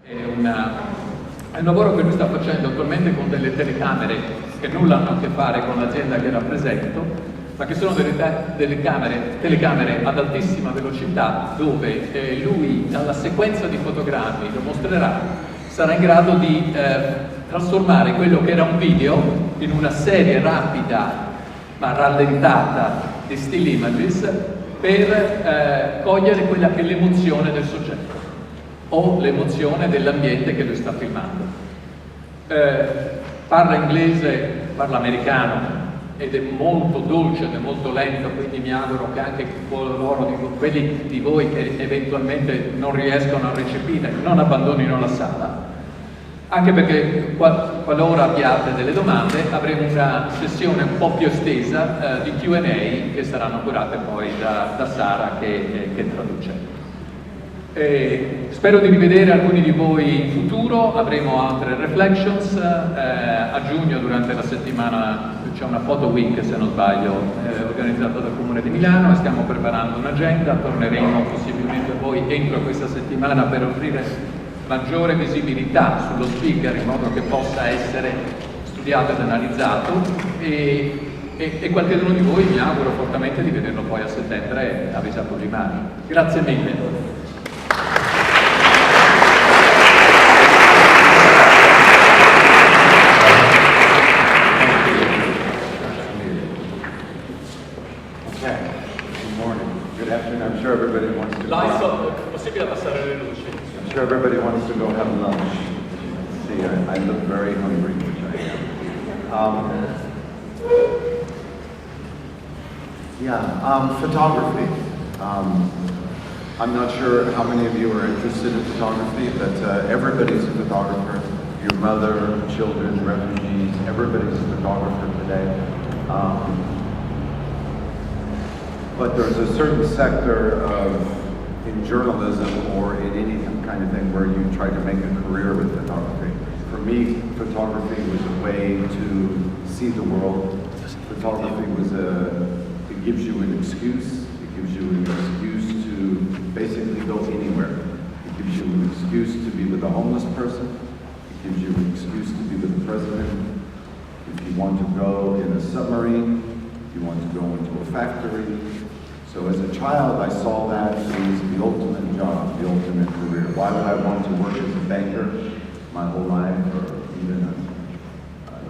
È un lavoro che lui sta facendo attualmente con delle telecamere che nulla hanno a che fare con l'azienda che rappresento, ma che sono delle telecamere ad altissima velocità, dove lui dalla sequenza di fotogrammi lo mostrerà, sarà in grado di trasformare quello che era un video in una serie rapida ma rallentata di still images per cogliere quella che è l'emozione del soggetto o l'emozione dell'ambiente che lui sta filmando. Parla inglese, parla americano ed è molto dolce ed è molto lento, quindi mi auguro che anche quelli di voi che eventualmente non riescono a recepire non abbandonino la sala, anche perché qualora abbiate delle domande avremo una sessione un po' più estesa di Q&A che saranno curate poi da Sara che traduce. Spero di rivedere alcuni di voi in futuro, avremo altre reflections, a giugno durante la settimana c'è una photo week, se non sbaglio, organizzata dal Comune di Milano, e stiamo preparando un'agenda, torneremo possibilmente a voi entro questa settimana per offrire maggiore visibilità sullo speaker in modo che possa essere studiato ed analizzato e qualcuno di voi mi auguro fortemente di vederlo poi a settembre a Visa Pollimani. Grazie mille. I'm sure everybody wants to go I'm sure everybody wants to go have lunch. See, I look very hungry, which I am. Photography. I'm not sure how many of you are interested in photography, but everybody's a photographer. Your mother, children, refugees, everybody's a photographer today. But there's a certain sector in journalism or in any kind of thing where you try to make a career with photography. For me, photography was a way to see the world. Photography it gives you an excuse. It gives you an excuse to basically go anywhere. It gives you an excuse to be with a homeless person. It gives you an excuse to be with the president. If you want to go in a submarine, if you want to go into a factory. So as a child, I saw that as the ultimate job, the ultimate career. Why would I want to work as a banker my whole life, or even an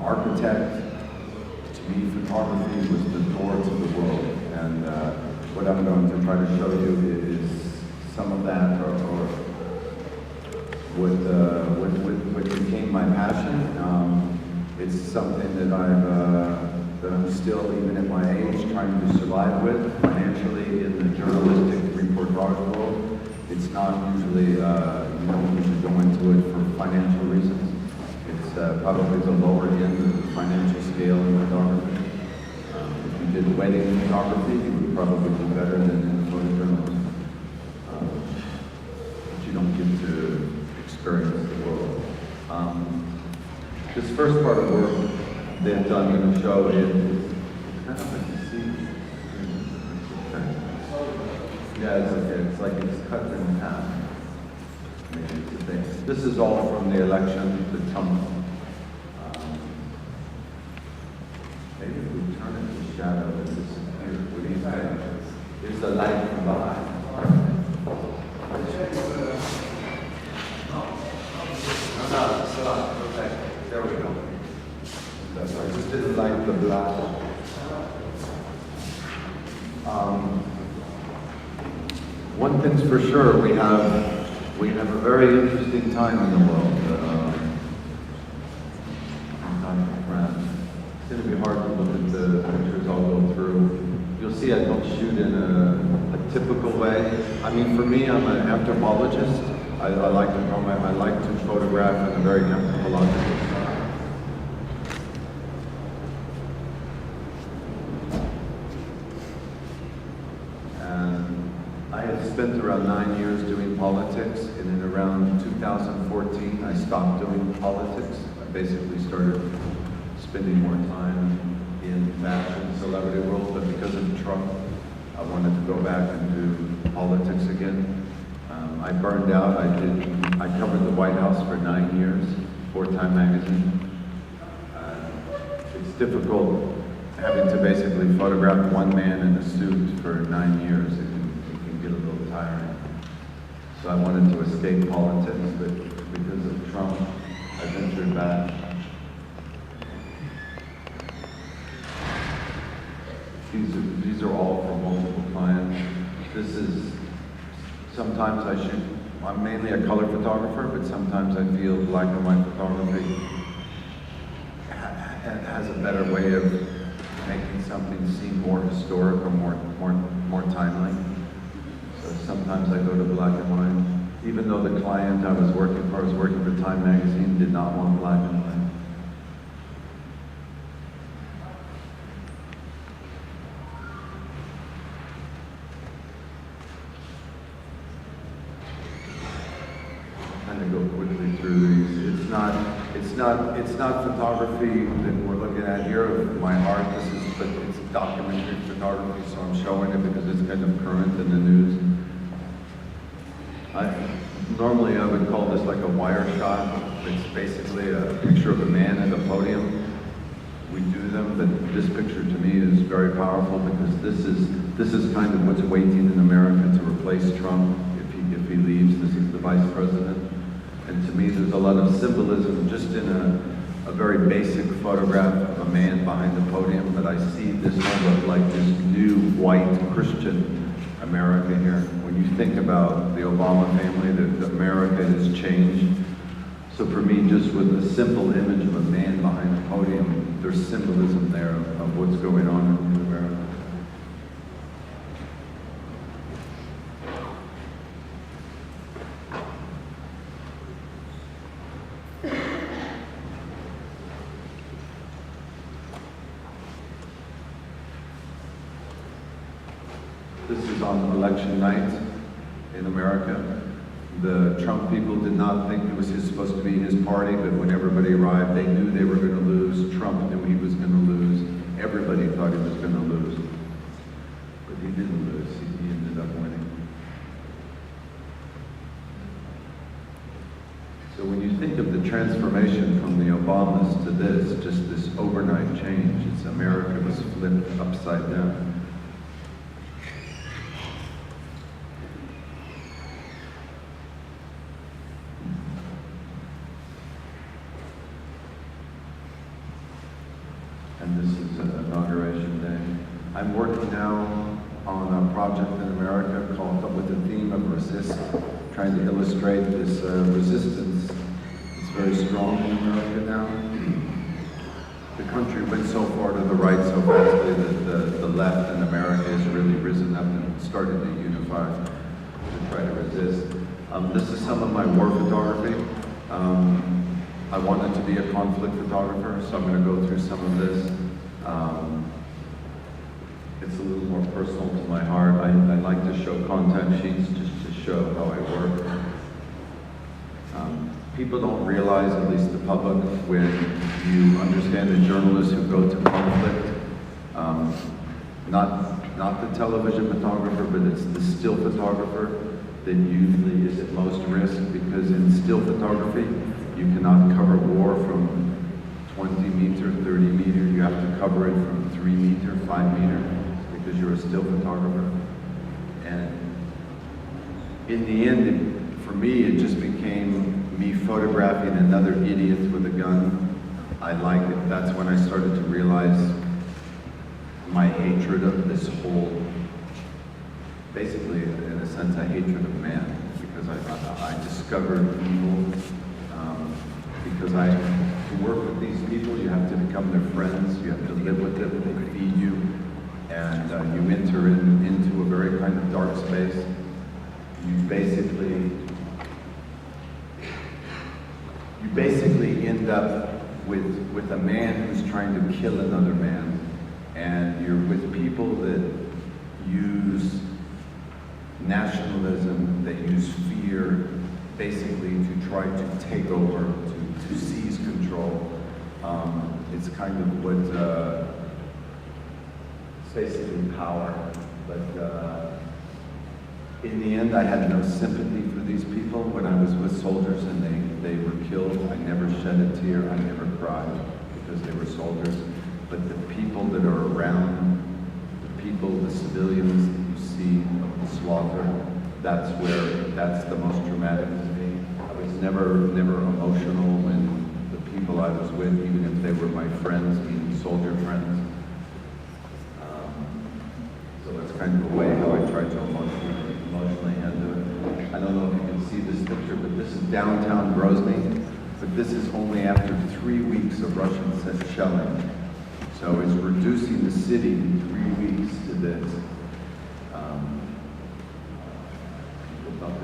architect? To me, photography was the door to the world. And what I'm going to try to show you is some of that, or what became my passion. It's something that I'm still, even at my age, trying to survive with financially in the journalistic reportage world. It's not usually, you don't usually go into it for financial reasons. It's probably the lower end of the financial scale in photography. If you did wedding photography, you would probably do better than in photojournalism. But you don't get to experience the world. This first part of work that I'm going to show is kind of like you see. Yeah, it's okay. It's like it's cut in half. Maybe it's the thing. This is all from the election, the Trump. Maybe if we turn it to shadow, this is here. What do you think? Here's the light from behind. Okay. There we go. I just didn't like the black. One thing's for sure, we have a very interesting time in the world. It's going to be hard to look at the pictures I'll go through. You'll see I don't shoot in a typical way. I mean, for me, I'm an anthropologist. I like to photograph in a very anthropological style. I had spent around 9 years doing politics, and in around 2014 I stopped doing politics. I basically started spending more time in fashion, celebrity world, but because of Trump, I wanted to go back and do politics again. I burned out. I covered the White House wives for 9 years, 4-time magazine. It's difficult having to basically photograph one man in a suit for 9 years. It can get a little tiring. So I wanted to escape politics, but because of Trump, I ventured back. These are all for multiple clients. This is, sometimes I shoot, I'm mainly a color photographer, but sometimes I feel black and white photography has a better way of making something seem more historic or more timely. So sometimes I go to black and white. Even though the client I was working for Time Magazine, did not want black and white. Kind of go quickly through these. It's not photography that we're looking at here of my art. But it's documentary photography, so I'm showing it because it's kind of current in the news. Normally I would call this like a wire shot. It's basically a picture of a man at a podium. We do them, but this picture to me is very powerful because this is kind of what's waiting in America to replace Trump if he leaves. This is the vice president. And to me, there's a lot of symbolism just in a very basic photograph of a man behind the podium, but I see this look like this new white Christian America here. When you think about the Obama family, that America has changed. So for me, just with a simple image of a man behind the podium, there's symbolism there of what's going on in America. This is on election night in America. The Trump people did not think it was supposed to be his party, but when everybody arrived, they knew they were going to lose. Trump knew he was going to lose. Everybody thought he was going to lose. But he didn't lose. He ended up winning. So when you think of the transformation from the Obamas to this, just this overnight change, it's America was flipped upside down. And this is an inauguration day. I'm working now on a project in America called with the theme of resist, trying to illustrate this resistance. It's very strong in America now. The country went so far to the right so fastly that the left in America has really risen up and started to unify to try to resist. This is some of my war photography. I wanted to be a conflict photographer, so I'm going to go through some of this. It's a little more personal to my heart. I like to show contact sheets just to show how I work. People don't realize, at least the public, when you understand the journalists who go to conflict, not the television photographer, but it's the still photographer that usually is at most risk, because in still photography, you cannot cover war from 20 meter, 30 meter. You have to cover it from 3 meter, 5 meter, because you're a still photographer. And in the end, for me, it just became me photographing another idiot with a gun. I like it. That's when I started to realize my hatred of this whole, basically, in a sense, a hatred of man, because I discovered evil. Because to work with these people, you have to become their friends, you have to live with them, they feed you, and you enter into a very kind of dark space. You basically end up with a man who's trying to kill another man, and you're with people that use nationalism, that use fear, basically to try to take over, to seize control. It's kind of what, it's basically power. But in the end, I had no sympathy for these people when I was with soldiers and they were killed. I never shed a tear, I never cried because they were soldiers. But the people that are around, the people, the civilians that you see of the slaughter, that's the most traumatic to me. I was never emotional when the people I was with, even if they were my friends, meaning soldier friends. So that's kind of a way how I try to emotionally handle it. I don't know if you can see this picture, but this is downtown Grozny. But this is only after 3 weeks of Russian shelling. So it's reducing the city in 3 weeks to this.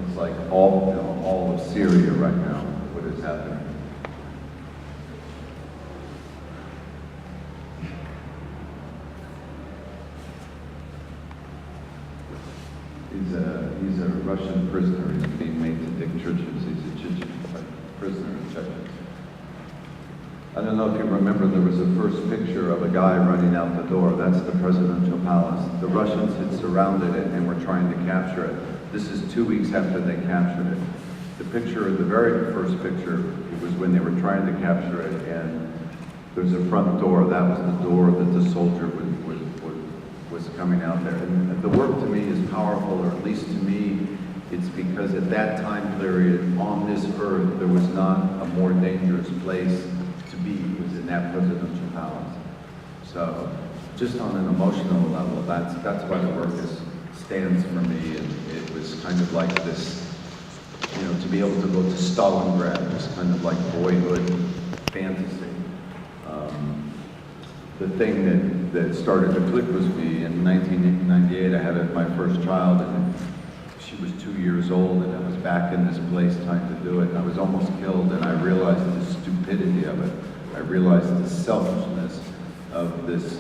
It's like all of Syria right now, what is happening. He's a Russian prisoner. He's being made to dig churches. He's a Chechen prisoner in Chechnya. I don't know if you remember, there was a first picture of a guy running out the door. That's the presidential palace. The Russians had surrounded it and were trying to capture it. This is 2 weeks after they captured it. The picture, the very first picture, it was when they were trying to capture it, and there's a front door. That was the door that the soldier was coming out there. And the work to me is powerful, or at least to me, it's because at that time period on this earth, there was not a more dangerous place to be. It was in that presidential palace. So just on an emotional level, that's why the work stands for me. And it was kind of like this, to be able to go to Stalingrad was kind of like boyhood fantasy. The thing that started to click was me in 1998. I had my first child, and she was 2 years old, and I was back in this place trying to do it, and I was almost killed, and I realized the stupidity of it. I realized the selfishness of this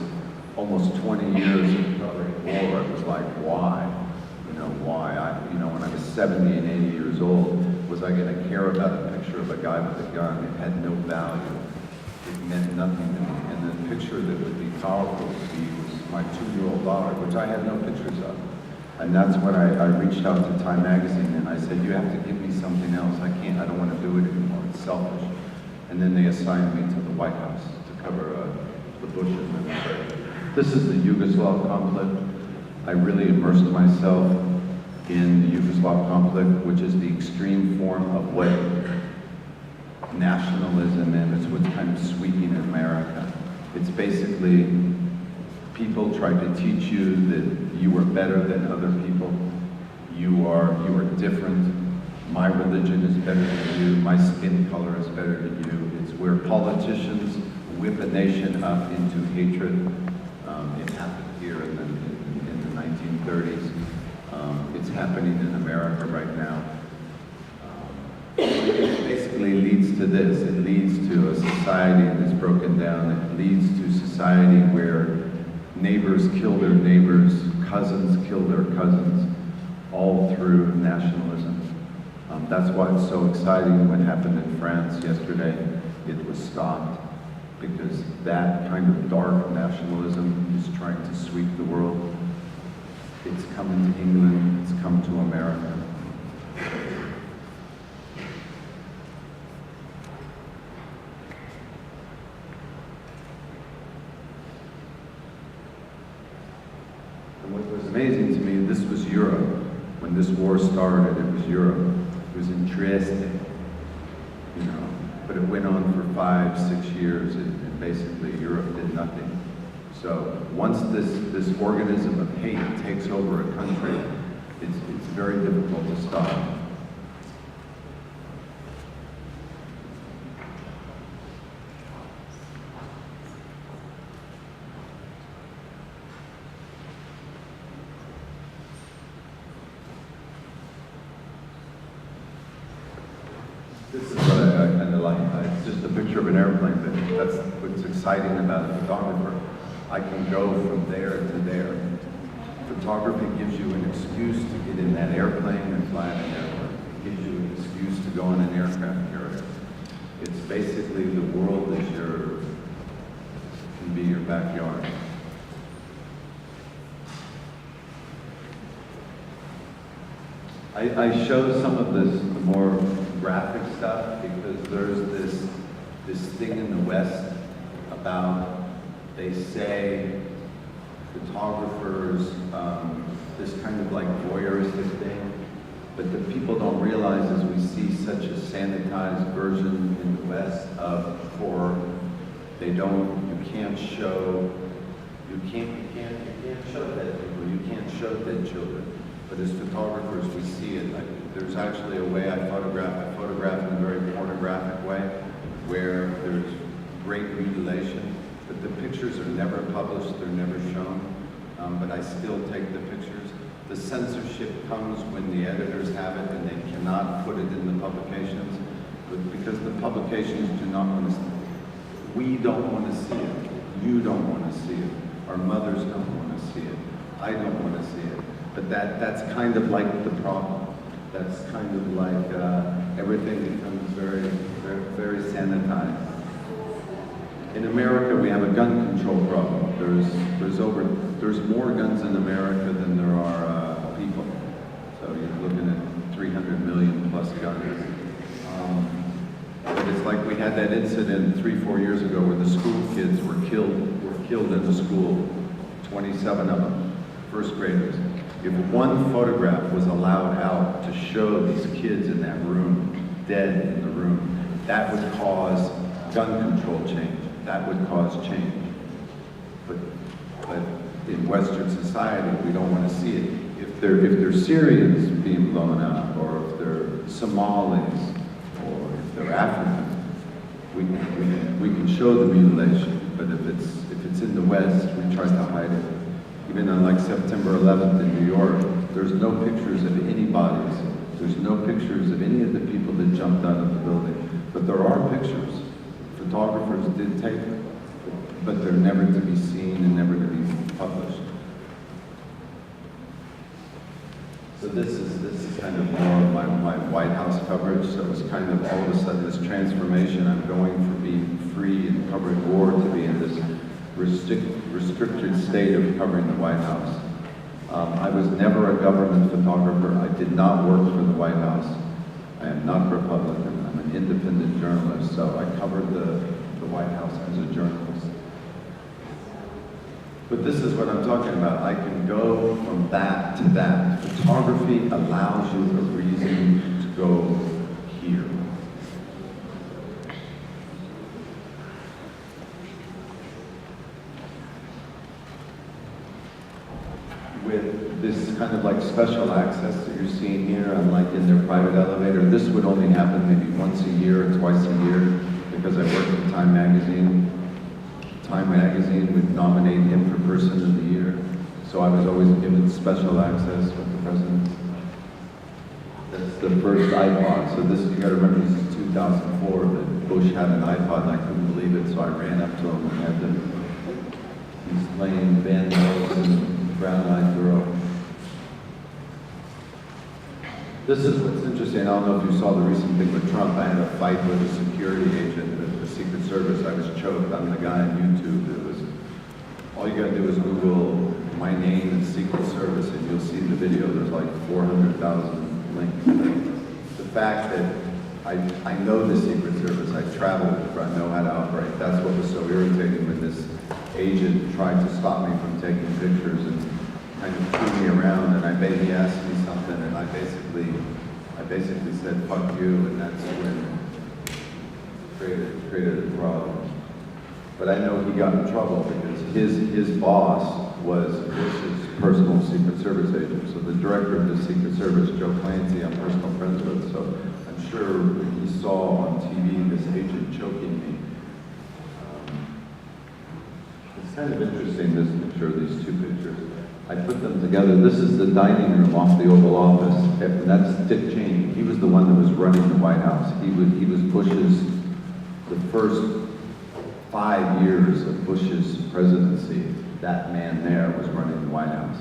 almost 20 years of covering war. I was like, why? Why? When I was 70 and 80 years old, was I going to care about a picture of a guy with a gun? It had no value. It meant nothing to me. And the picture that would be powerful to me was my 2-year-old daughter, which I had no pictures of. And that's when I reached out to Time Magazine, and I said, you have to give me something else. I don't want to do it anymore. It's selfish. And then they assigned me to the White House to cover the Bush administration. This is the Yugoslav conflict. I really immersed myself in the Yugoslav conflict, which is the extreme form of what nationalism and it's what's kind of sweeping in America. It's basically people try to teach you that you are better than other people. You are different. My religion is better than you. My skin color is better than you. It's where politicians whip a nation up into hatred. It happened here in the 1930s. It's happening in America right now. It basically leads to this. It leads to a society that's broken down. It leads to society where neighbors kill their neighbors, cousins kill their cousins, all through nationalism. That's why it's so exciting what happened in France yesterday. It was stopped because that kind of dark nationalism is trying to sweep the world. It's coming to England, it's come to America. And what was amazing to me, this was Europe. When this war started, it was Europe. It was in Trieste, but it went on for 5-6 years, and basically Europe did nothing. So once this organism of hate takes over a country, it's very difficult to stop. This is what I kind of like. It's just a picture of an airplane, but that's what's exciting about a photographer. I can go from there to there. Photography gives you an excuse to get in that airplane and fly in an airplane. It gives you an excuse to go on an aircraft carrier. It's basically the world can be your backyard. I show some of this, the more graphic stuff because there's this thing in the West about, they say photographers, this kind of like voyeuristic thing, but the people don't realize is we see such a sanitized version in the West of horror. You can't show dead people, you can't show dead children. But as photographers, we see it. Like, there's actually a way I photograph in a very pornographic way, where there's great mutilation, but the pictures are never published, they're never shown, but I still take the pictures. The censorship comes when the editors have it and they cannot put it in the publications, but because the publications do not want to see it. We don't want to see it. You don't want to see it. Our mothers don't want to see it. I don't want to see it. But that's kind of like the problem. That's kind of like everything becomes very, very, very sanitized. In America, we have a gun control problem. There's more guns in America than there are people. So you're looking at 300 million plus guns. But it's like we had that incident 3-4 years ago where the school kids were killed in the school, 27 of them, first graders. If one photograph was allowed out to show these kids in that room, dead in the room, that would cause gun control change. That would cause change. But in Western society, we don't want to see it. If they're Syrians being blown up, or if they're Somalis, or if they're African, we can show the mutilation. But if it's in the West, we try to hide it. Even on like September 11th in New York, there's no pictures of any bodies. There's no pictures of any of the people that jumped out of the building. But there are pictures. Photographers did take them, but they're never to be seen and never to be published. So this is kind of more of my White House coverage. So it's kind of all of a sudden this transformation. I'm going from being free and covering war to being this restricted state of covering the White House. I was never a government photographer. I did not work for the White House. I am not Republican. I'm an independent journalist, so I covered the White House as a journalist. But this is what I'm talking about. I can go from that to that. Photography allows you a reason to go here. With this kind of like special access that you're seeing here, I'm like in their private elevator. This would only happen maybe once a year or twice a year because I work for Time Magazine. Time Magazine would nominate him for Person of the Year. So I was always given special access with the president. That's the first iPod. So this, you gotta remember, this is 2004, but Bush had an iPod and I couldn't believe it, so I ran up to him and had them. He's playing Van and Brown-Eyed Girl. This is what's interesting. I don't know if you saw the recent thing with Trump. I had a fight with a security agent at the Secret Service. I was choked. I'm the guy on YouTube. It was, all you gotta do is Google my name and Secret Service and you'll see the video. There's like 400,000 links. The fact that I know the Secret Service, I traveled with, I know how to operate. That's what was so irritating when this agent tried to stop me from taking pictures and kind of threw me around, and he asked me something, and I basically said, fuck you, and that's when created a problem. But I know he got in trouble because his boss was Bush's personal Secret Service agent. So the director of the Secret Service, Joe Clancy, I'm personal friends with, so I'm sure when he saw on TV this agent choking me. It's kind of interesting, this picture, these two pictures. I put them together. This is the dining room off the Oval Office, and that's Dick Cheney. He was the one that was running the White House. He was Bush's, the first 5 years of Bush's presidency, that man there was running the White House.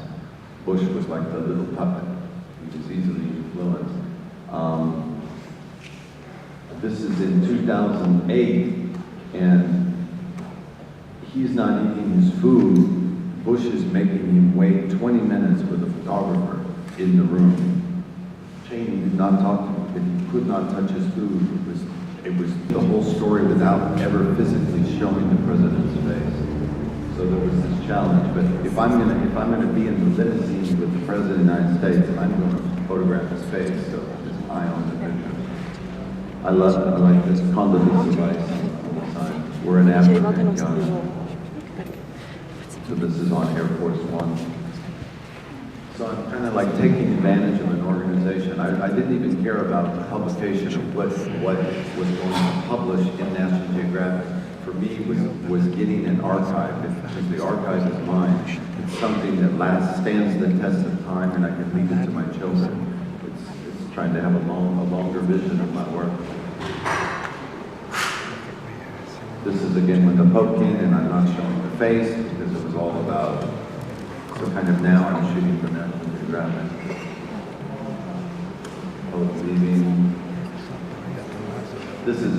Bush was like the little puppet. He was easily influenced. This is in 2008, and he's not eating his food. Bush is making him wait 20 minutes with a photographer in the room. Cheney did not talk to him. that he could not touch his food. It was the whole story without ever physically showing the president's face. So there was this challenge. But if I'm gonna be in the limousine with the president of the United States, I'm going to photograph his face, so his eye on the picture. I like this Condoleezza device on the side. We're in Africa, in Ghana. So this is on Air Force One. So I'm kind of like taking advantage of an organization. I didn't even care about the publication of what was going to publish in National Geographic. For me, was getting an archive, because the archive is mine. It's something that stands the test of time, and I can leave it to my children. It's trying to have a longer vision of my work. This is again with the Pope King, and I'm not showing the face because it was all about. So kind of now I'm shooting for National Geographic. Pope leaving. This is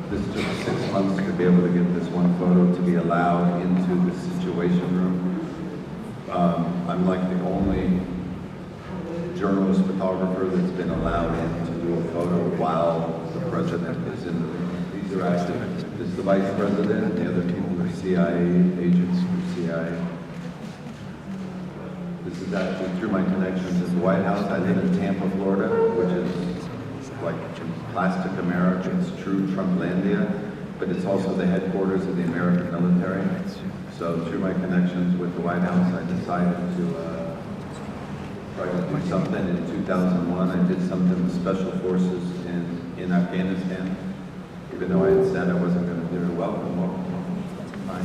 this took 6 months to be able to get this one photo to be allowed into the Situation Room. I'm like the only journalist photographer that's been allowed in to do a photo while the president is in the room. These are actually, this is the vice president, and the other people are CIA agents from CIA. This is actually through my connections at the White House. I live in Tampa, Florida, which is like plastic America. It's true Trumplandia, but it's also the headquarters of the American military. So through my connections with the White House, I decided to try to do something. In 2001, I did something with Special Forces in Afghanistan, even though I had said I wasn't going to do it. Welcome. Hi.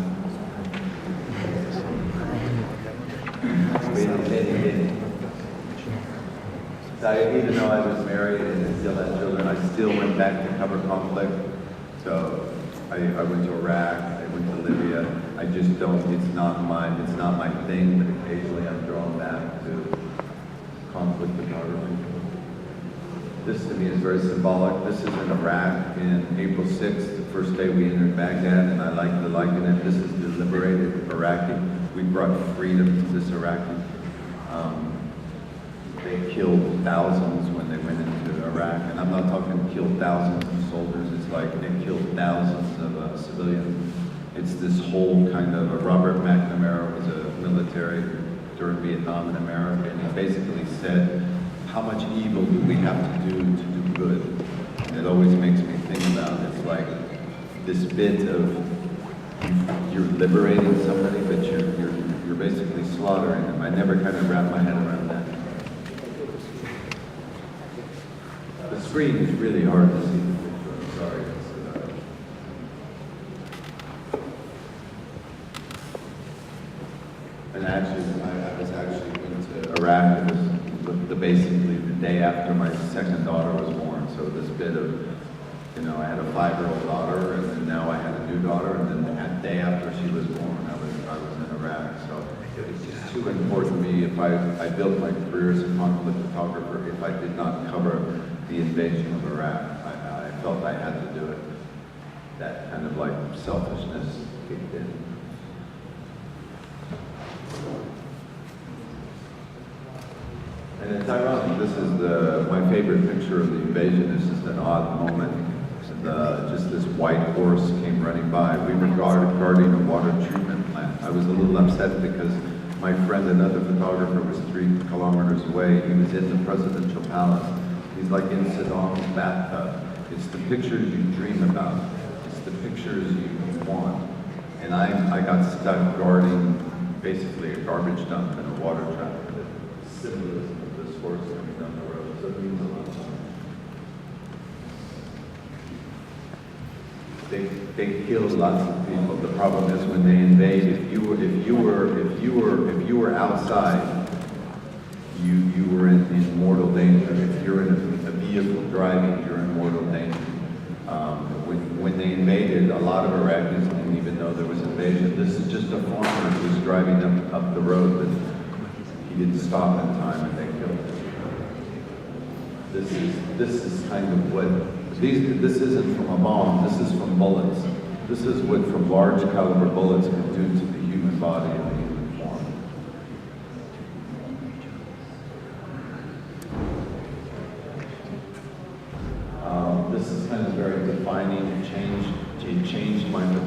So even though I was married and still had children, I still went back to cover conflict. So I went to Iraq, I went to Libya. I just don't, it's not my thing, but occasionally I'm drawn back to conflict photography. This to me is very symbolic. This is in Iraq in April 6th, the first day we entered Baghdad, and I like to liken it. This is the liberated Iraqi. We brought freedom to this Iraqi. They killed thousands when they went into Iraq, and I'm not talking killed thousands of soldiers. It's like they killed thousands of civilians. It's this whole kind of, Robert McNamara was a military during Vietnam in America, and he basically said, how much evil do we have to do good? And it always makes me think about it. It's like this bit of you're liberating somebody, but you're basically slaughtering them. I never kind of wrap my head around that. The screen is really hard to see the picture. I'm sorry. And actually, I was actually went to Iraq. It was basically the day after my second daughter was born. So this bit of, you know, I had a 5-year-old daughter, and then now I had a new daughter, and then the day after she was born, I was in Iraq. So it was just too important to me. If I built my career as a conflict photographer, if I did not cover the invasion of Iraq, I felt I had to do it. That kind of like selfishness kicked in. And it's ironic, this is my favorite picture of the invasion. It's just an odd moment. Just this white horse came running by. We were guarding a water treatment plant. I was a little upset because my friend, another photographer, was 3 kilometers away. He was in the presidential palace. He's like in Saddam's bathtub. It's the pictures you dream about. It's the pictures you want. And I got stuck guarding basically a garbage dump and a water trap. The symbolism of this horse coming down the road. So it means a lot. They killed lots of people. The problem is when they invade, if you were outside, you were in mortal danger. If you're in a vehicle driving, you're in mortal danger. When they invaded, a lot of Iraqis didn't even know there was invasion. This is just a farmer who was driving up the road, but he didn't stop in time, and they killed him. This is kind of what this isn't from a bomb. This is from bullets. This is what from large caliber bullets can do to the human body and the human form.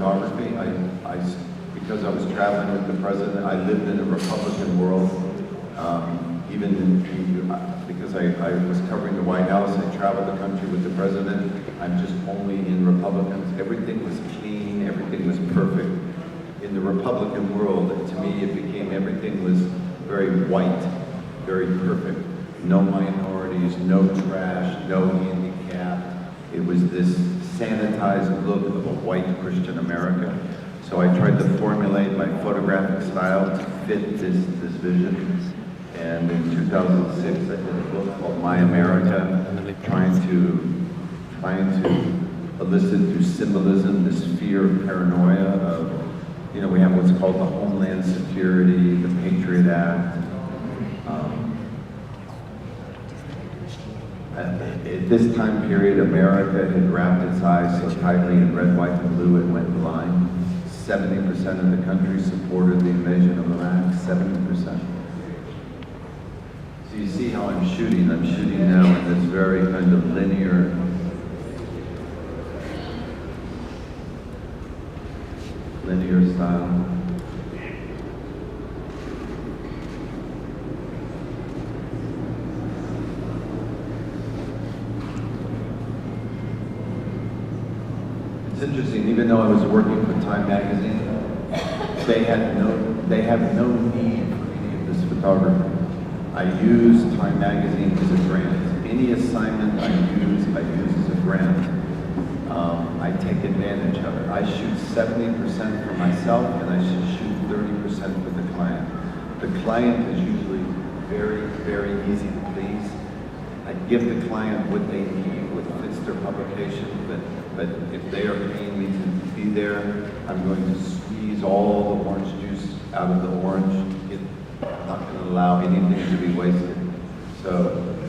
photography. Because I was traveling with the president, I lived in a Republican world. Because I was covering the White House, I traveled the country with the president. I'm just only in Republicans. Everything was clean, everything was perfect. In the Republican world, to me, it became everything was very white, very perfect. No minorities, no trash, no handicap. It was this sanitized look of a white Christian America. So I tried to formulate my photographic style to fit this vision. And in 2006, I did a book called My America, trying to elicit through symbolism this fear of paranoia of, we have what's called the Homeland Security, the Patriot Act. At this time period, America had wrapped its eyes so tightly in red, white, and blue it went blind. 70% of the country supported the invasion of Iraq, 70%. So you see how I'm shooting. I'm shooting now in this very kind of linear, style. It's interesting, even though I was working for Time magazine, they have no need for any of this photography. I use Time magazine as a grant. Any assignment I use as a grant. I take advantage of it. I shoot 70% for myself, and I should shoot 30% for the client. The client is usually very, very easy to please. I give the client what they need, what fits their publication, but if they are paying me to be there, I'm going to squeeze all the orange juice out of the orange. I'm not going to allow anything to be wasted. So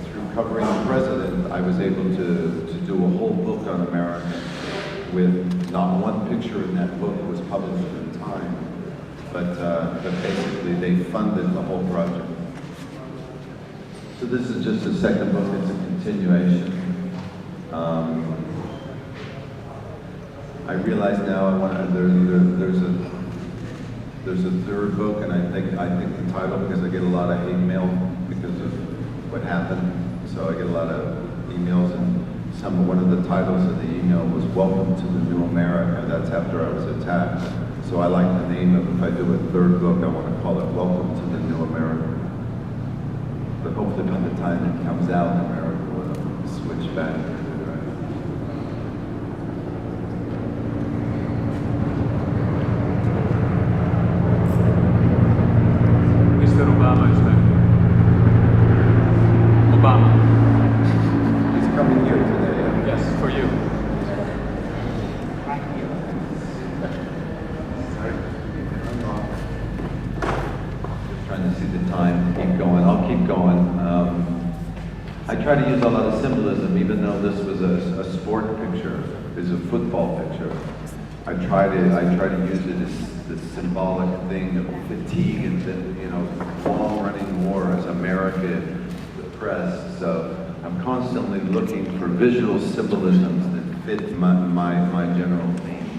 through covering the president, I was able to do a whole book on America with not one picture in that book was published at the time, but basically they funded the whole project. So this is just the second book, it's a continuation. I realize now I want to, there's a third book, and I think the title, because I get a lot of hate mail because of what happened, so I get a lot of emails, and one of the titles of the email was Welcome to the New America. That's after I was attacked. So I like the name of, if I do a third book, I want to call it Welcome to the New America. But hopefully by the time it comes out, America will switch back. Mr. Obama is there. Obama. He's coming here today. Yes, for you. Just trying to see the time. Keep going. I'll keep going. I try to use a lot of symbolism, even though this was a sport picture, is a football picture. I try to use it as the symbolic thing of fatigue and long-running war as America depressed. So I'm constantly looking for visual symbolisms that fit my general theme.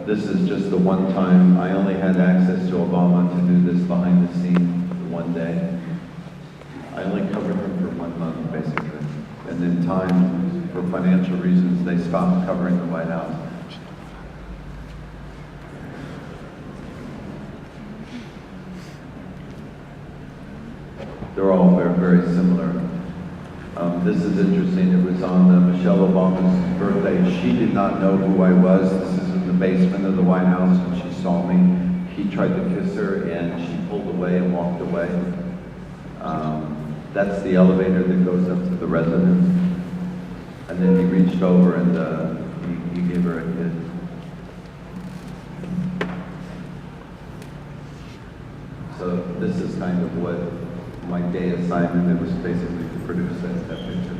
This is just the one time I only had access to Obama to do this behind the scenes one day. I only covered him for 1 month, basically. And in time, for financial reasons, they stopped covering the White House. They're all very, very similar. This is interesting. It was on Michelle Obama's birthday. She did not know who I was. This is in the basement of the White House, and she saw me. He tried to kiss her, and she pulled away and walked away. That's the elevator that goes up to the residence. And then he reached over and he gave her a kiss. So this is kind of what my day assignment, it was basically to produce that picture.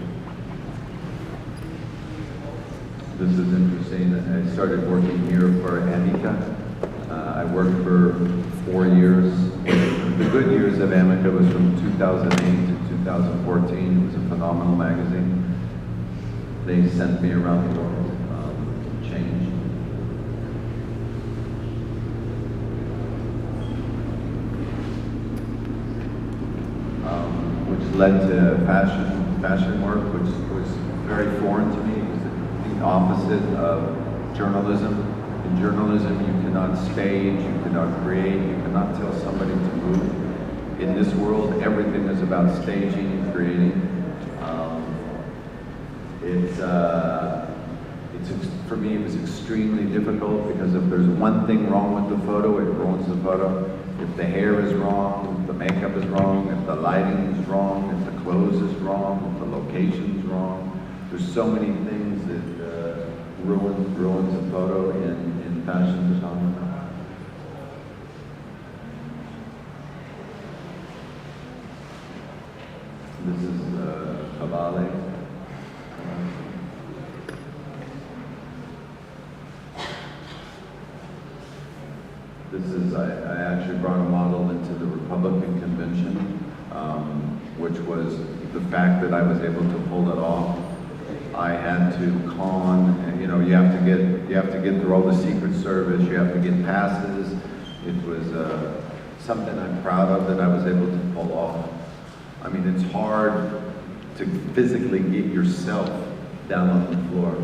This is interesting. I started working here for Amica. I worked for 4 years. The good years of Amica was from 2008 to 2014. It was a phenomenal magazine. They sent me around the world. led to fashion work, which was very foreign to me. It was the opposite of journalism. In journalism, you cannot stage, you cannot create, you cannot tell somebody to move. In this world, everything is about staging and creating. For me, it was extremely difficult because if there's one thing wrong with the photo, it ruins the photo. If the hair is wrong, if the makeup is wrong, if the lighting is wrong, if the clothes is wrong, if the location is wrong. There's so many things that ruins a photo in fashion photography. This is Cavalli. This is, I actually brought a model into the Republican convention, which was the fact that I was able to pull it off. I had to con, and, you know, you have to get through all the Secret Service, you have to get passes. It was something I'm proud of that I was able to pull off. I mean, it's hard to physically get yourself down on the floor.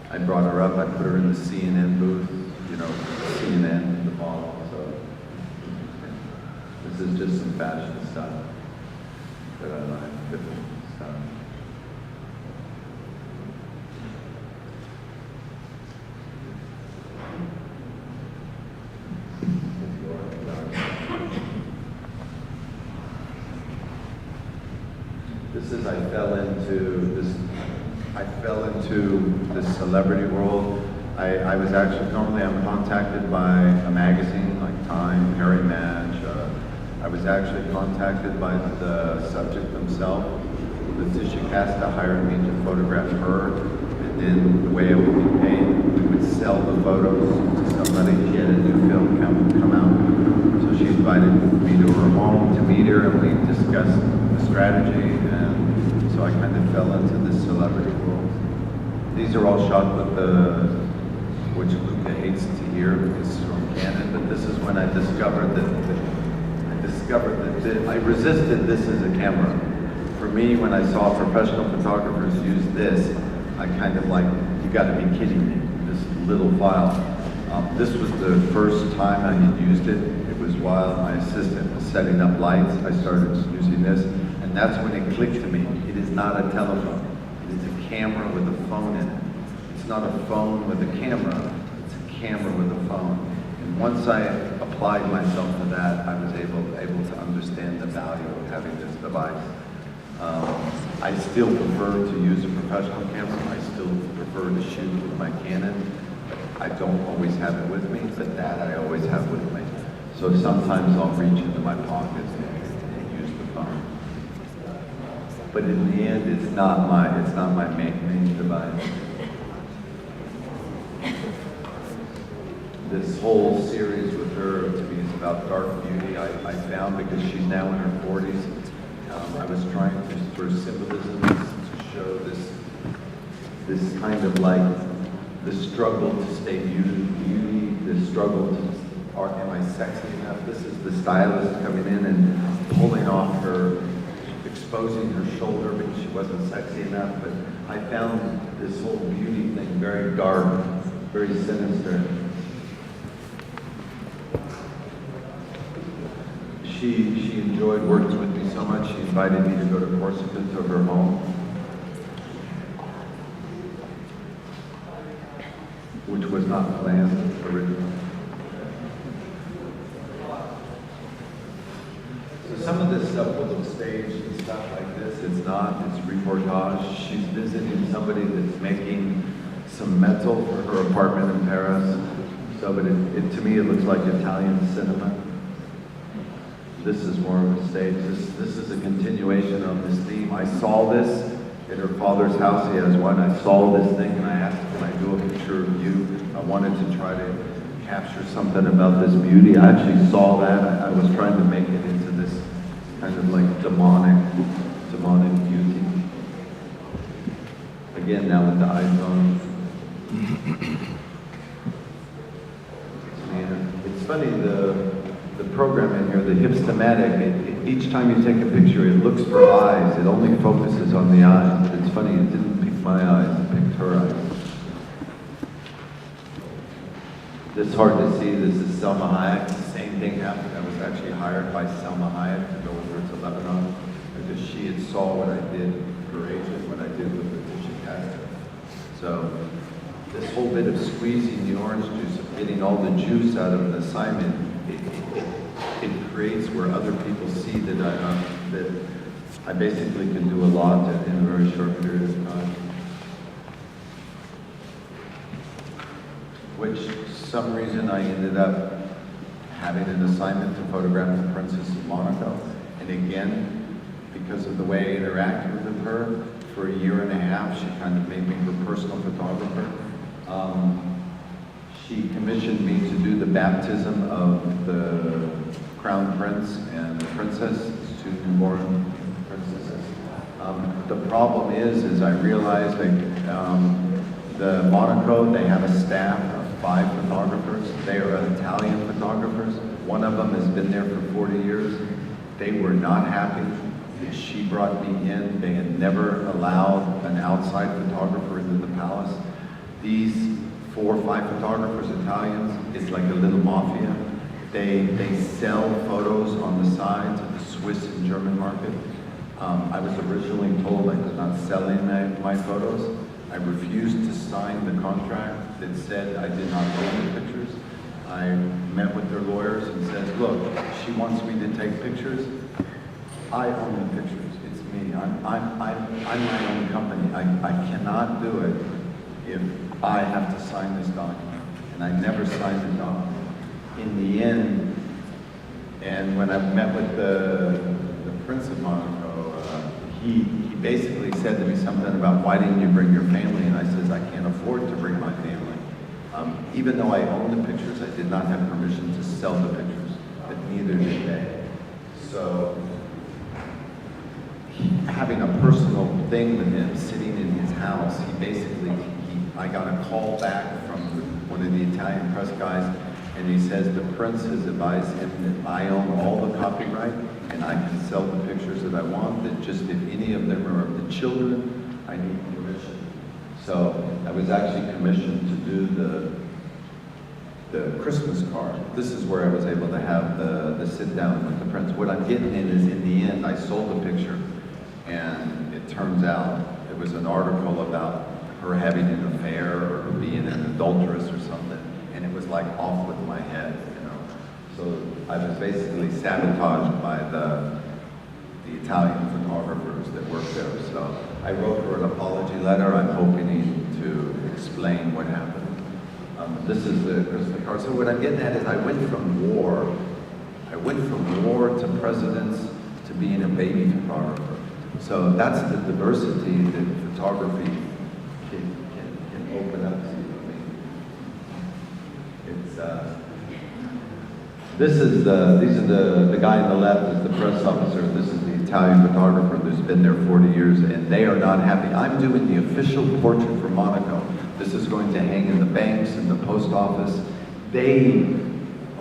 I brought her up, I put her in the CNN booth, you know, CNN, the ball, so this is just some fashion stuff that I like, different stuff. I fell into this celebrity world. I was actually, normally I'm contacted by a magazine like Time, Harry Match. I was actually contacted by the subject themselves. Letitia Casta hired me to photograph her, and then the way I would be paid, we would sell the photos to somebody. She had a new film come out. So she invited me to her home to meet her, and we discussed the strategy, and so I kind of fell into this celebrity world. These are all shot with which Luca hates to hear because it's from Canon, but this is when I discovered that I resisted this as a camera. For me, when I saw professional photographers use this, I kind of like, you gotta be kidding me, this little file. This was the first time I had used it. It was while my assistant was setting up lights, I started using this. And that's when it clicked to me. It is not a telephone. It is a camera with a phone in it. It's not a phone with a camera. It's a camera with a phone. And once I applied myself to that, I was able to understand the value of having this device. I still prefer to use a professional camera. I still prefer to shoot with my Canon. I don't always have it with me, but that I always have with me. So sometimes I'll reach into my pockets and use the phone. But in the end, it's not my main device. This whole series with her, to me, is about dark beauty. I found, because she's now in her 40s, I was trying to, through symbolism, to show this kind of like the struggle to stay beauty, the struggle to, am I sexy enough? This is the stylist coming in and pulling off her, exposing her shoulder because she wasn't sexy enough, but I found this whole beauty thing very dark, very sinister. She enjoyed working with me so much, she invited me to go to Corsica, to her home, which was not planned originally. So some of this stuff will look staged and stuff like this. It's not, it's reportage. She's visiting somebody that's making some metal for her apartment in Paris. So, but to me, it looks like Italian cinema. This is more of a stage. This is a continuation of this theme. I saw this at her father's house. He has one. I saw this thing and I asked, can I do a picture of you? I wanted to try to capture something about this beauty. I actually saw that. I was trying to make it into this kind of like demonic beauty. Again, now with the iPhone. Yeah. It's funny, the program in here, the hipstamatic, each time you take a picture, it looks for eyes. It only focuses on the eyes. But it's funny, it didn't pick my eyes, it picked her eyes. This is hard to see. This is Selma Hayek. The same thing happened. I was actually hired by Selma Hayek to go over to Lebanon because she had saw what I did for Asia, what I did with the tissue casket. So this whole bit of squeezing the orange juice, of getting all the juice out of an assignment, it creates where other people see that I basically can do a lot in a very short period of time. Which, some reason I ended up having an assignment to photograph the Princess of Monaco. And again, because of the way I interacted with her, for a year and a half, she kind of made me her personal photographer. She commissioned me to do the baptism of the Crown Prince and the Princess, two newborn princesses. The problem is I realized that the Monaco, they have a staff of 5 photographers. They are Italian photographers. One of them has been there for 40 years. They were not happy that she brought me in. They had never allowed an outside photographer into the palace. These 4 or 5 photographers, Italians, it's like a little mafia. They sell photos on the side to the Swiss and German market. I was originally told I could not sell in my photos. I refused to sign the contract that said I did not own the pictures. I met with their lawyers and said, look, she wants me to take pictures. I own the pictures. It's me. I'm my own company. I cannot do it if I have to sign this document. And I never signed the document. In the end, and when I met with the Prince of Monaco, he basically said to me something about, why didn't you bring your family? And I says, I can't afford to bring my family. Even though I own the pictures, I did not have permission to sell the pictures, but neither did they. So, having a personal thing with him, sitting in his house, I got a call back from one of the Italian press guys, and he says the prince has advised him that I own all the copyright and I can sell the pictures that I want, that just if any of them are of the children, I need permission. So I was actually commissioned to do the Christmas card. This is where I was able to have the sit down with the prince. What I'm getting in is, in the end, I sold the picture, and it turns out it was an article about her having an affair or being an adulteress or something, and it was like off with my head, you know. So I was basically sabotaged by the Italian photographers that worked there. So I wrote her an apology letter. I'm hoping to explain what happened. This is the card. So what I'm getting at is I went from war to presidents to being a baby photographer. So that's the diversity that photography can open up to. These are the guy on the left is the press officer. This is the Italian photographer who's been there 40 years, and they are not happy. I'm doing the official portrait for Monaco. This is going to hang in the banks and the post office. They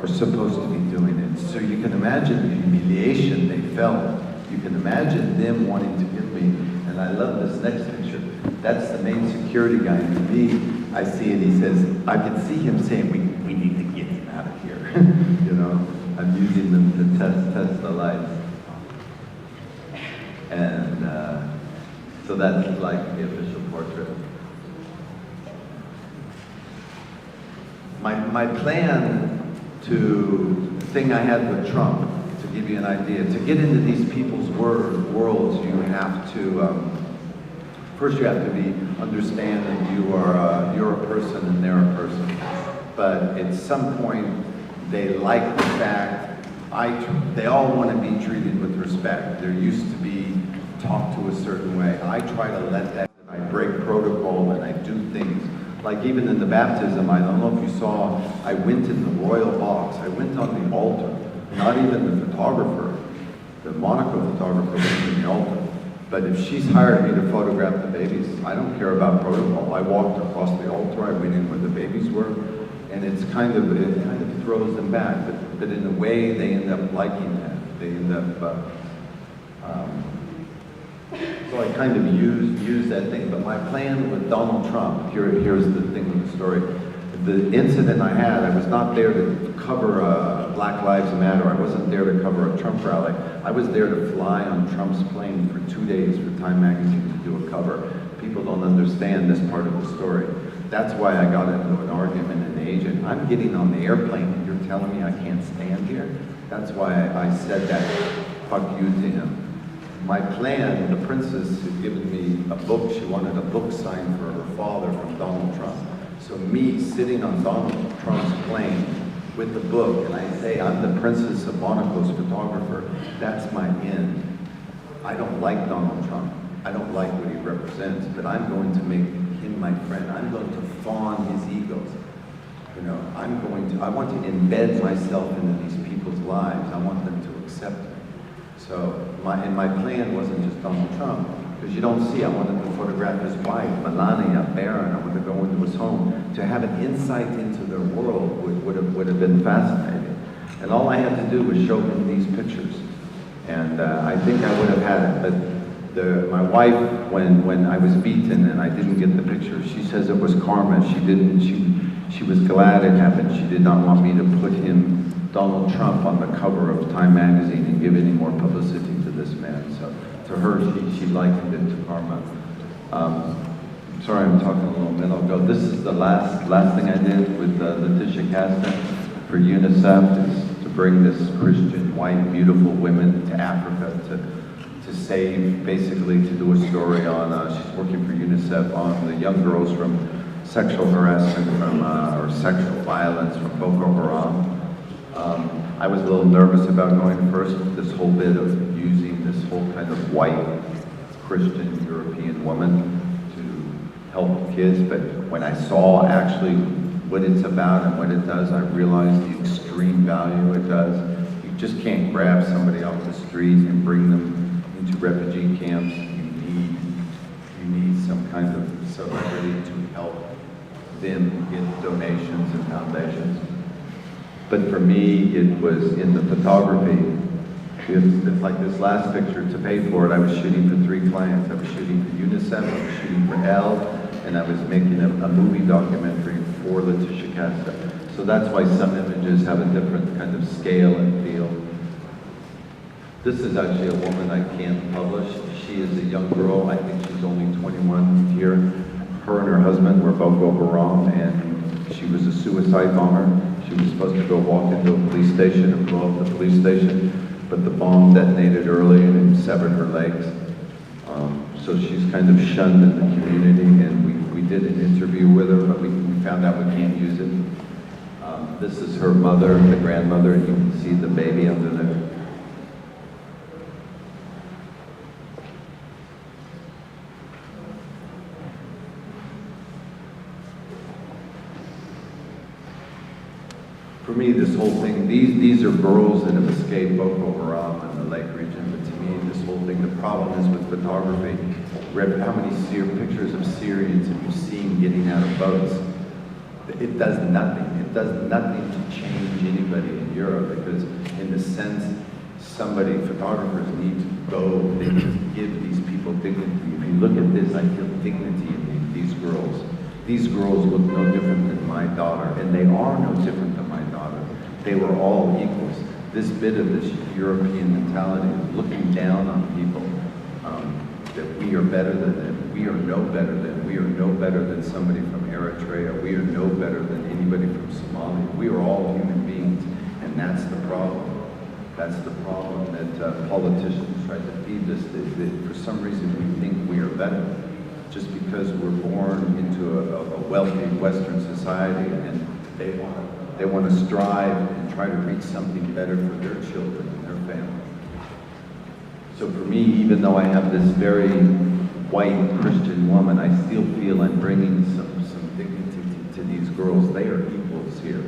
are supposed to be doing it. So you can imagine the humiliation they felt. You can imagine them wanting to get me. And I love this next picture. That's the main security guy. And to me, I see it, he says, I can see him saying, we need to get him out of here. You know, I'm using them to test the lights. And so that's like the official portrait. My plan the thing I had with Trump, to give you an idea, to get into these people's worlds, you have to, first you have to understand that you're a person and they're a person. But at some point, they like the fact, they all want to be treated with respect. They're used to be talked to a certain way. I try to let that, I break protocol and I do things. Like even in the baptism, I don't know if you saw, I went in the royal box. I went on the altar. Not even the photographer, the Monaco photographer went in the altar. But if she's hired me to photograph the babies, I don't care about protocol. I walked across the altar, I went in where the babies were, and it kind of throws them back. But but in a way they end up liking that. They end up, so I kind of use that thing. But my plan with Donald Trump, here's the thing with the story. The incident I had, I was not there to cover Black Lives Matter. I wasn't there to cover a Trump rally. I was there to fly on Trump's plane for 2 days for Time Magazine to do a cover. People don't understand this part of the story. That's why I got into an argument with an agent. I'm getting on the airplane and you're telling me I can't stand here? That's why I said that, fuck you to him. My plan, the princess had given me a book. She wanted a book signed for her father from Donald Trump. So me sitting on Donald Trump's plane with the book, and I say, I'm the Princess of Monaco's photographer, that's my end. I don't like Donald Trump. I don't like what he represents, but I'm going to make him my friend. I'm going to fawn his egos. You know, I want to embed myself into these people's lives. I want them to accept me. So my plan wasn't just Donald Trump, because you don't see, I wanted to photograph his wife, Melania, Brera. I wanted to go into his home. To have an insight into their world would have been fascinating. And all I had to do was show him these pictures. And I think I would have had it, but my wife, when I was beaten and I didn't get the picture, she says it was karma. She was glad it happened. She did not want me to put Donald Trump on the cover of Time Magazine and give any more publicity to this man. So to her, she likened it to karma. Sorry, I'm talking a little minute ago. This is the last thing I did with Letitia Casta for UNICEF, is to bring this Christian, white, beautiful women to Africa to save, basically to do a story on, she's working for UNICEF on the young girls from sexual harassment or sexual violence from Boko Haram. I was a little nervous about going first with this whole bit of using this whole kind of white Christian European woman to help kids, but when I saw actually what it's about and what it does, I realized the extreme value it does. You just can't grab somebody off the street and bring them into refugee camps. You need some kind of celebrity to help them get donations and foundations. But for me, it was in the photography. It's like this last picture, to pay for it, I was shooting for 3 clients. I was shooting for UNICEF, I was shooting for Elle, and I was making a movie documentary for Letitia Casta. So that's why some images have a different kind of scale and feel. This is actually a woman I can't publish. She is a young girl, I think she's only 21 here. Her and her husband were Boko Haram, and she was a suicide bomber. She was supposed to go walk into a police station and blow up the police station, but the bomb detonated early and it severed her legs. So she's kind of shunned in the community, and we did an interview with her, but we found out we can't use it. This is her mother, the grandmother, and you can see the baby under there. For me, this whole thing, these are girls that have escaped Boko Haram in the Lake region, but to me, this whole thing, the problem is with photography. How many pictures of Syrians have you seen getting out of boats? It does nothing. It does nothing to change anybody in Europe, because in the sense, photographers need to go, they need to give these people dignity. If you look at this, I feel dignity in these girls. These girls look no different than my daughter, and they are no different than my daughter. They were all equals. This bit of this European mentality of looking down on people, that we are better than them, we are no better than, we are no better than somebody from Eritrea, we are no better than anybody from Somalia. We are all human beings, and that's the problem. That's the problem that politicians try to feed us, that for some reason we think we are better, just because we're born into a wealthy Western society, and they want to strive and try to reach something better for their children and their family. So for me, even though I have this very white Christian woman, I still feel I'm bringing some dignity to these girls. They are equals here.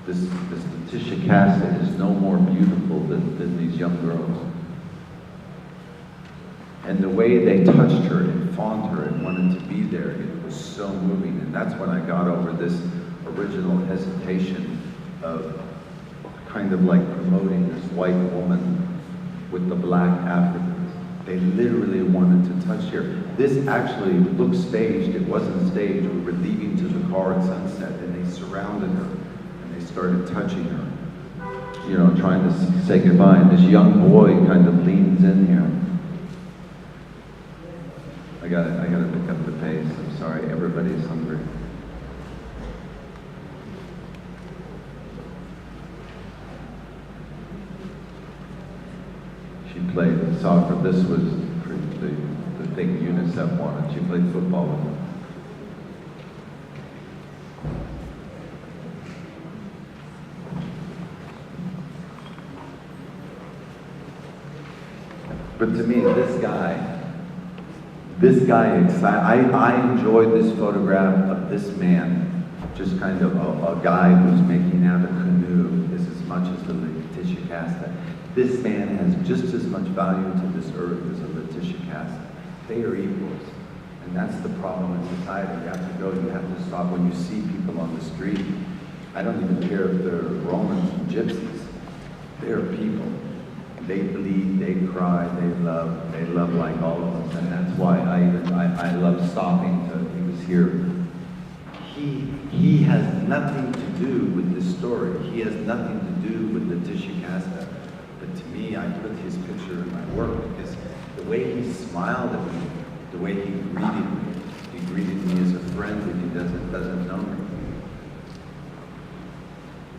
This Letitia Casta is no more beautiful than these young girls. And the way they touched her and fawned her and wanted to be there, it was so moving. And that's when I got over this original hesitation of kind of like promoting this white woman with the black Africans. They literally wanted to touch her. This actually looked staged. It wasn't staged. We were leaving to the car at sunset, and they surrounded her, and they started touching her, you know, trying to say goodbye. And this young boy kind of leans in here. I gotta pick up the pace. I'm sorry, everybody's hungry. She played soccer. This was the thing UNICEF wanted. She played football with them. But to me, this guy, I enjoyed this photograph of this man, just kind of a guy who's making out a canoe, is as much as the Letitia Casta. This man has just as much value to this earth as a Letitia Casta. They are equals. And that's the problem in society. You have to go, you have to stop when you see people on the street. I don't even care if they're Romans and Gypsies. They're people. They bleed, they cry, they love like all of us. And that's why I love stopping he was here. He has nothing to do with this story. He has nothing to do with Letitia Casta. But to me, I put his picture in my work because the way he smiled at me, the way he greeted me as a friend that he doesn't know me.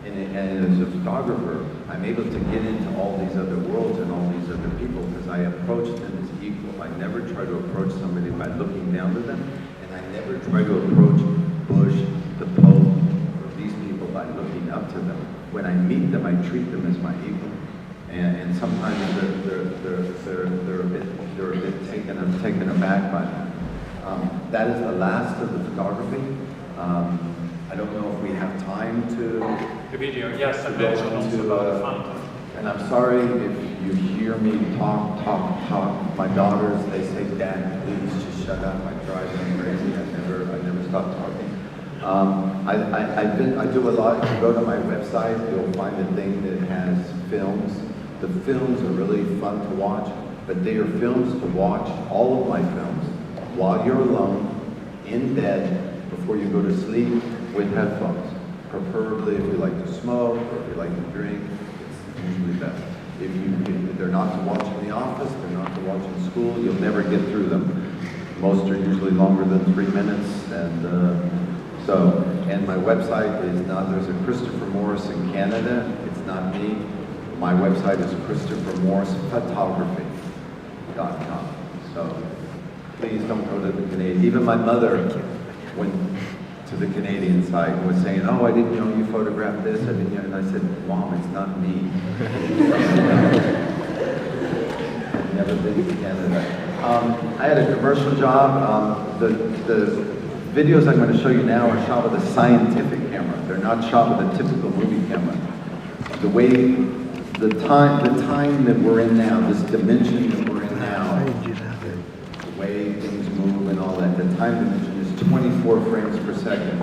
And as a photographer, I'm able to get into all these other worlds and all these other people because I approach them as equal. I never try to approach somebody by looking down to them, and I never try to approach Bush, the Pope, or these people by looking up to them. When I meet them, I treat them as my equal. And sometimes they're a bit taken aback by that. That is the last of the photography. I don't know if we have time to... The video, yes, I mentioned also about the fountain. And I'm sorry if you hear me talk. My daughters, they say, Dad, please just shut up. I drive them crazy. I never stop talking. I do a lot. If you go to my website, you'll find a thing that has films. The films are really fun to watch, but they are films to watch, all of my films, while you're alone, in bed, before you go to sleep, with headphones. Preferably if you like to smoke or if you like to drink, it's usually best. If they're not to watch in the office, they're not to watch in school, you'll never get through them. Most are usually longer than 3 minutes, and my website is not, there's a Christopher Morris in Canada, it's not me. My website is ChristopherMorrisPhotography.com. So please don't go to the Canadian. Even my mother went to the Canadian site and was saying, oh, I didn't know you photographed this, I didn't know, and I said, Mom, it's not me. I've never been to Canada. I had a commercial job. The videos I'm going to show you now are shot with a scientific camera. They're not shot with a typical movie camera. The time that we're in now, this dimension that we're in now, the way things move and all that, the time dimension is 24 frames per second.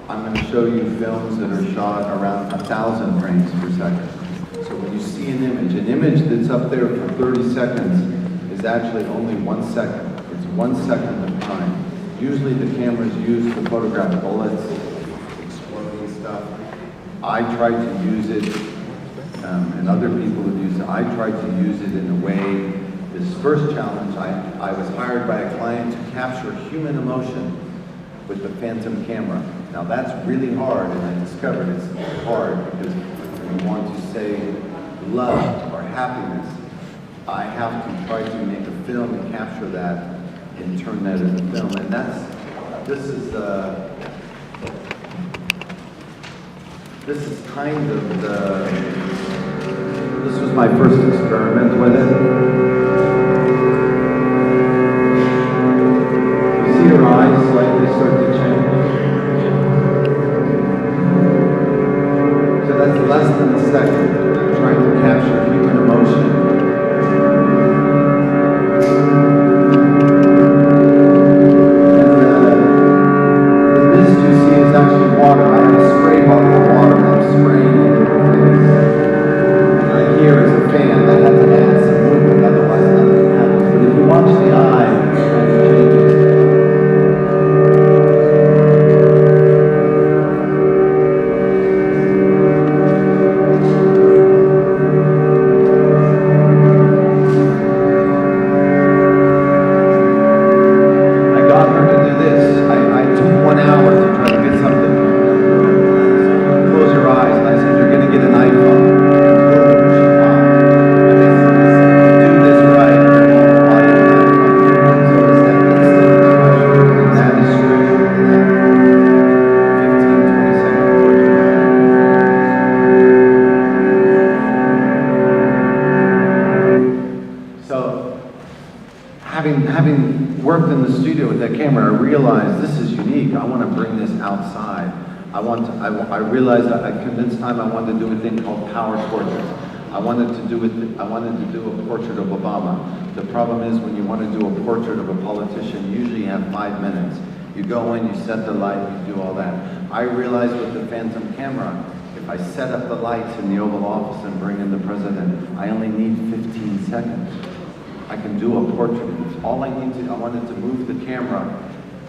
I'm going to show you films that are shot around 1,000 frames per second. So when you see an image that's up there for 30 seconds is actually only 1 second. It's 1 second of time. Usually the cameras used to photograph bullets, exploding stuff. I tried to use it, and other people have used it. I tried to use it in a way. This first challenge, I was hired by a client to capture human emotion with the Phantom camera. Now that's really hard, and I discovered it's hard because when you want to say love or happiness, I have to try to make a film and capture that and turn that into film. And this is kind of this was my first experiment with it. You see her eyes slightly start to change. So that's less than a second. I'm trying to capture human emotion. Water. I have a spray bottle of water and I'm spraying it in her face. taught her to do this. I took 1 hour to try to get something. Close your eyes, and I said, you're going to get an iPhone. She popped. And they said, do this right while you have an iPhone. So it's that instant expression, and that is straight. 15, 20-second portrait. So, having worked in the studio with that camera, I realized this is unique. I want to bring this outside. I realized that I convinced time I wanted to do a thing called power portraits. I wanted to do a portrait of Obama. The problem is when you want to do a portrait of a politician, usually you have 5 minutes. You go in, you set the light, you do all that. I realized with the Phantom camera, if I set up the lights in the Oval Office and bring in the president, I only need 15 seconds. I can do a portrait. All I wanted to move the camera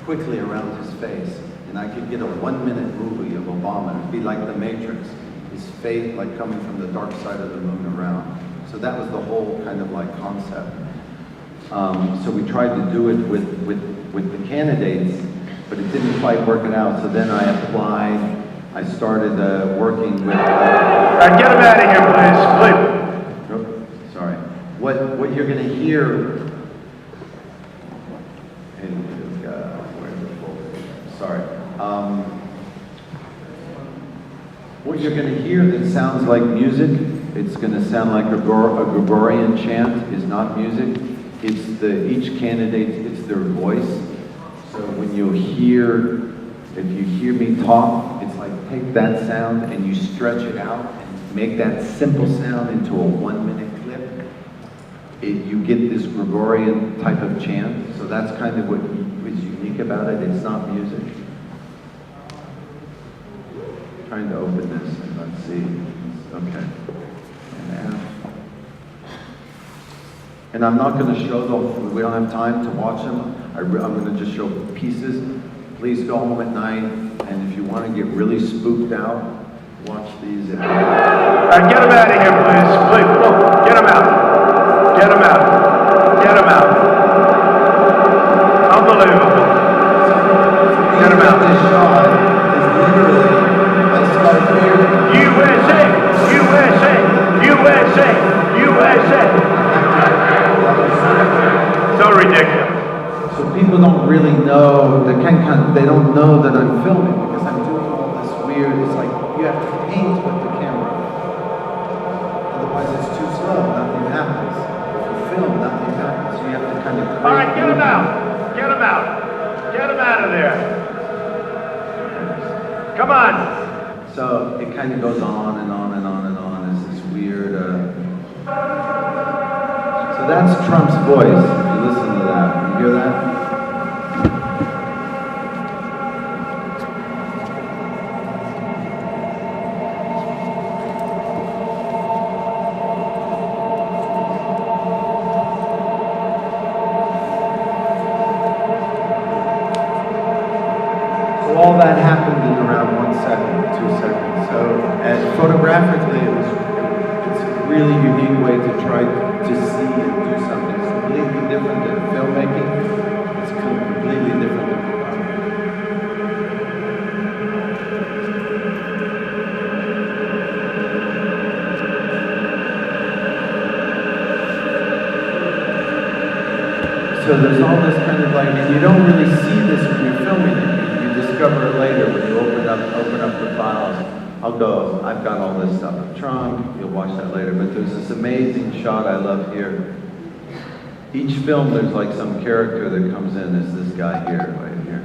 quickly around his face, and I could get a 1-minute movie of Obama. It'd be like The Matrix, his face like coming from the dark side of the moon around. So that was the whole kind of like concept. So we tried to do it with the candidates, but it didn't quite work it out. So then I applied. I started working with. Get him out of here, please. Oh, sorry. What you're going to hear. Sorry. What you're going to hear that sounds like music, it's going to sound like a Gregorian chant, is not music. It's each candidate, it's their voice. So when you hear, if you hear me talk, it's like take that sound and you stretch it out and make that simple sound into a 1-minute clip. You get this Gregorian type of chant. So that's kind of what is unique about it. It's not music. Trying to open this and let's see. Okay. And I'm not going to show them. We don't have time to watch them. I'm going to just show pieces. Please go home at night, and if you want to get really spooked out, watch these. Get him out of here, please. Please, look, get him out. Get him out. Get him out. Unbelievable. Get him out. This shot is literally, I start here. USA! USA! USA! USA! So ridiculous. So people don't really know, they don't know that I'm filming because I'm doing all this weird, it's like you have to paint with the camera. Otherwise it's too slow, nothing happens. If you film, nothing happens. So you have to kind of create. All right, get him out. Get him out. Get him out of there. Come on. So it kind of goes on and on and on and on. It's this weird, So that's Trump's voice, if you listen to that. You hear that? So all that happened in around 1 second, 2 seconds. So, and photographically, it's a really unique way to try to see and do something. It's completely different than filmmaking. It's completely different than photography. So there's all this kind of like, and you don't really see this when you're filming it. You discover it later when you open up the files. I've got all this stuff in the trunk, you'll watch that later, but there's this amazing shot I love here. Each film there's like some character that comes in as this guy here, right here.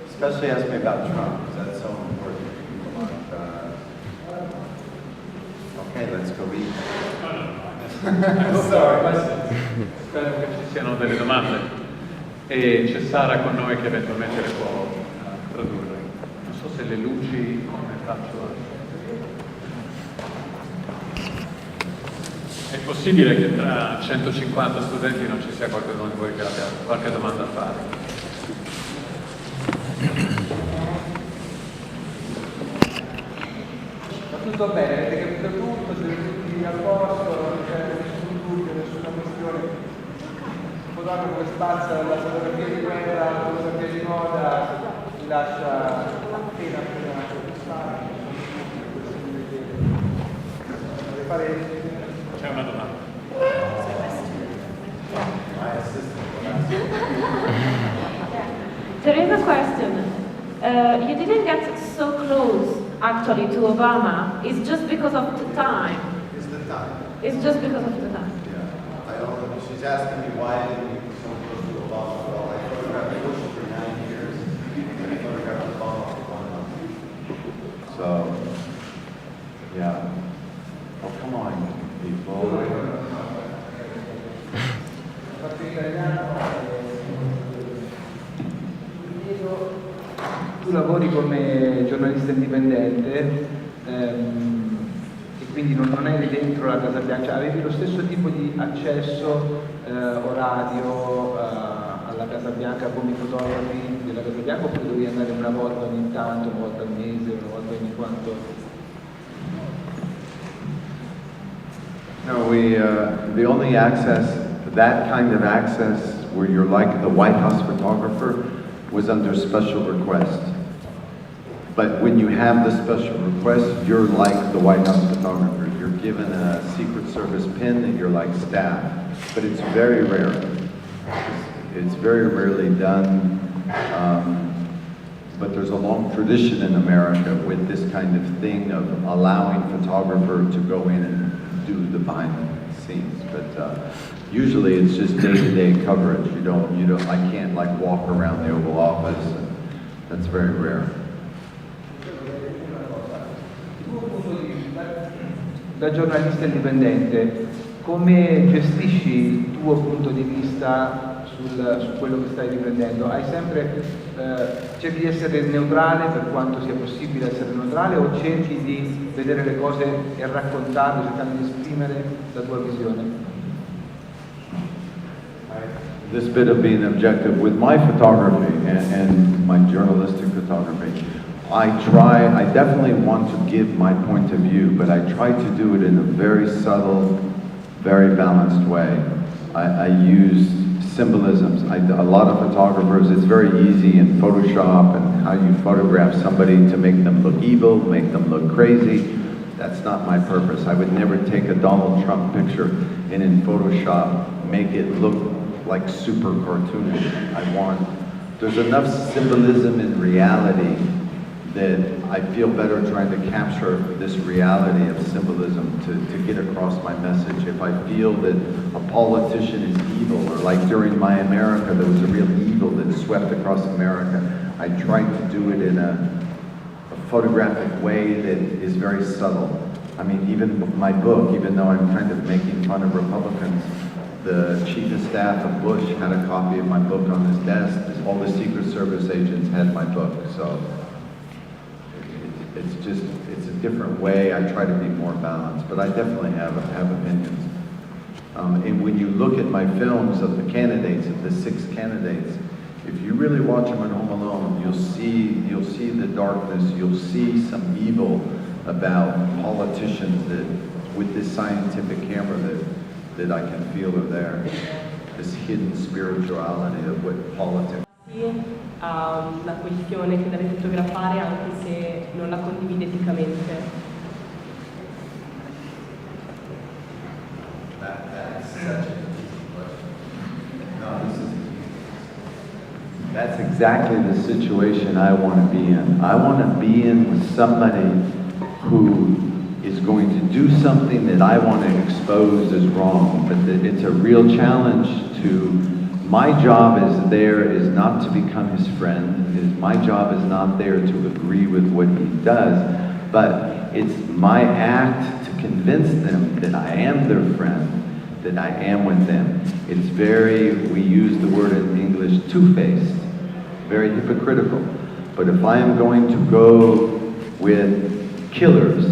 Especially ask me about Trump, because that's so important. Okay, let's go eat. Sorry. Spero che ci siano delle domande. e c'è Sara con noi che eventualmente le può tradurre. Non so se le luci, come faccio? È possibile che tra 150 studenti non ci sia qualcuno di voi che abbia qualche domanda a fare? Va tutto bene, avete capito tutto, siete tutti a posto, non c'è nessun dubbio, nessuna questione. Il fotografo che spazza la fotografia di guerra, la fotografia di moda, vi lascia appena soddisfatti. C'è una domanda. There is a question. You didn't get so close, actually, to Obama. It's just because of the time. It's the time. It's just because of the time. Yeah. I don't know. She's asking me why I didn't get so close to Obama. Well, I photographed Bush for 9 years, and I photographed Obama for 1 month. So, yeah. Oh, come on, people. Tu lavori come giornalista indipendente e quindi non eri dentro la Casa Bianca, avevi lo stesso tipo di accesso orario alla Casa Bianca come i fotografi della Casa Bianca, oppure dovevi andare una volta ogni tanto, una volta al mese, una volta ogni quanto? No, the only access, that kind of access where you're like the White House photographer was under special request. But when you have the special request, you're like the White House photographer. You're given a Secret Service pin and you're like staff. But it's very rare. It's very rarely done. But there's a long tradition in America with this kind of thing of allowing photographer to go in and do the behind the scenes. But usually it's just day-to-day coverage. I can't like walk around the Oval Office, and that's very rare. Da giornalista indipendente, come gestisci il tuo punto di vista su quello che stai riprendendo? Cerchi di essere neutrale per quanto sia possibile essere neutrale, o cerchi di vedere le cose e raccontarle, cercando di esprimere la tua visione? This bit of being objective with my photography and my journalistic photography, I definitely want to give my point of view, but I try to do it in a very subtle, very balanced way. I use symbolisms. A lot of photographers, it's very easy in Photoshop and how you photograph somebody to make them look evil, make them look crazy. That's not my purpose. I would never take a Donald Trump picture and in Photoshop make it look like super cartoonish. There's enough symbolism in reality that I feel better trying to capture this reality of symbolism to get across my message. If I feel that a politician is evil, or like during My America, there was a real evil that swept across America, I tried to do it in a photographic way that is very subtle. I mean, even my book, even though I'm kind of making fun of Republicans, the chief of staff of Bush had a copy of my book on his desk. All the Secret Service agents had my book. So it's a different way. I try to be more balanced, but I definitely have opinions. And when you look at my films of the candidates, of the 6 candidates, if you really watch them at Home Alone, you'll see the darkness. You'll see some evil about politicians that, with this scientific camera, that I can feel are there. This hidden spirituality of what politics. Ha una questione che deve fotografare anche se non la condivide eticamente. That's such an easy question. No, this is That's exactly the situation I want to be in. I want to be in with somebody who is going to do something that I want to expose as wrong, but that it's a real challenge to, my job is not to become his friend. My job is not there to agree with what he does, but it's my act to convince them that I am their friend, that I am with them. It's very, we use the word in English, two-faced, very hypocritical. But if I am going to go with killers,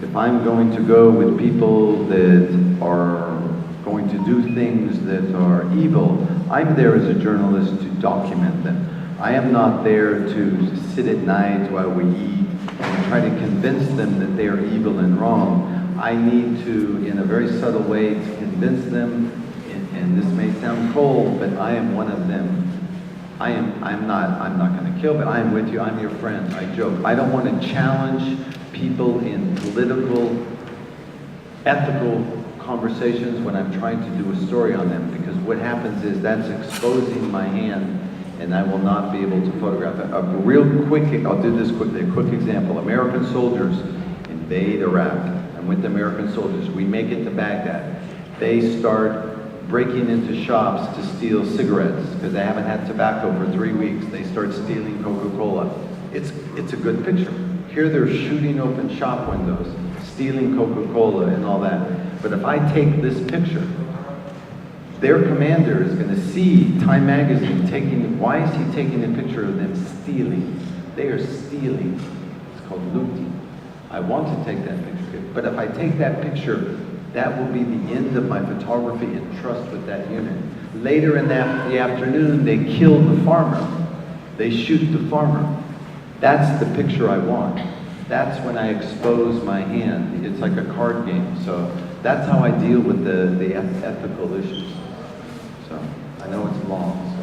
if I'm going to go with people that are going to do things that are evil, I'm there as a journalist to document them. I am not there to sit at night while we eat and try to convince them that they are evil and wrong. I need to, in a very subtle way, to convince them, and this may sound cold, but I am one of them. I'm not going to kill, but I am with you, I'm your friend, I joke. I don't want to challenge people in political, ethical conversations when I'm trying to do a story on them, because what happens is that's exposing my hand, and I will not be able to photograph it. A real quick, I'll do this quickly, a quick example. American soldiers invade Iraq. I'm with the American soldiers. We make it to Baghdad. They start breaking into shops to steal cigarettes because they haven't had tobacco for 3 weeks. They start stealing Coca-Cola. It's a good picture. Here they're shooting open shop windows, stealing Coca-Cola and all that. But if I take this picture, their commander is going to see Time Magazine taking, why is he taking a picture of them stealing? They are stealing. It's called looting. I want to take that picture. But if I take that picture, that will be the end of my photography and trust with that unit. Later in the afternoon, they kill the farmer. They shoot the farmer. That's the picture I want. That's when I expose my hand. It's like a card game. So that's how I deal with the ethical issues. So I know it's long.